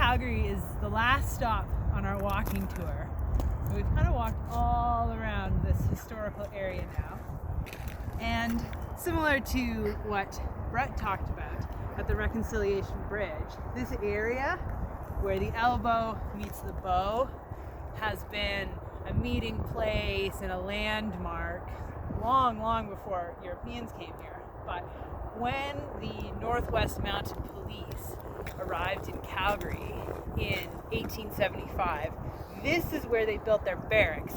Calgary is the last stop on our walking tour. We've kind of walked all around this historical area now. And similar to what Brett talked about at the Reconciliation Bridge, this area where the elbow meets the bow has been a meeting place and a landmark long before Europeans came here. But when the Northwest Mounted Police arrived in Calgary in 1875, this is where they built their barracks.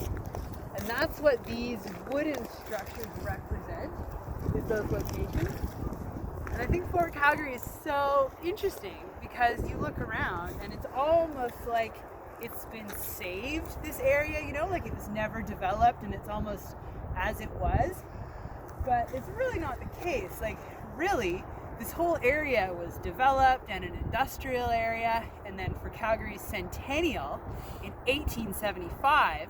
And that's what these wooden structures represent, is those locations. And I think Fort Calgary is so interesting because you look around and it's almost like it's been saved, this area, you know, like it was never developed and it's almost as it was. But it's really not the case. Like, really, this whole area was developed and an industrial area, and then for Calgary's centennial in 1875,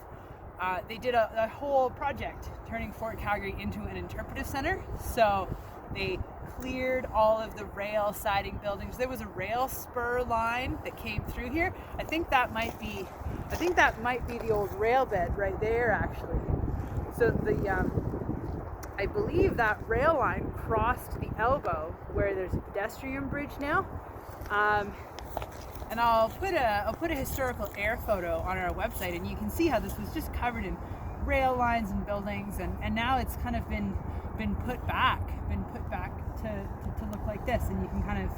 they did a whole project turning Fort Calgary into an interpretive center. So they cleared all of the rail siding buildings. There was a rail spur line that came through here. I think that might be the old rail bed right there, actually. So I believe that rail line crossed the elbow where there's a pedestrian bridge now. And I'll put a historical air photo on our website, and you can see how this was just covered in rail lines and buildings, and now it's kind of been put back to look like this, and you can kind of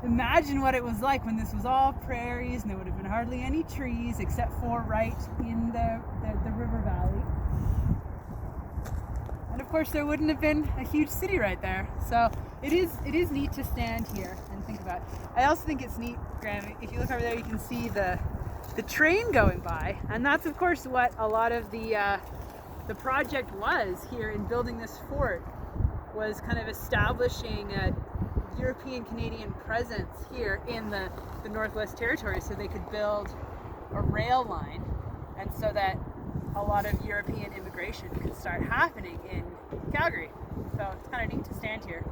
imagine what it was like when this was all prairies and there would have been hardly any trees except for right in the river valley. And of course there wouldn't have been a huge city right there. So it is neat to stand here and think about it. I also think it's neat, Graham, if you look over there you can see the train going by, and that's of course what a lot of the project was here in building this fort, was kind of establishing a European-Canadian presence here in the Northwest Territories so they could build a rail line, and so that a lot of European immigration could start happening in Calgary. So it's kind of neat to stand here.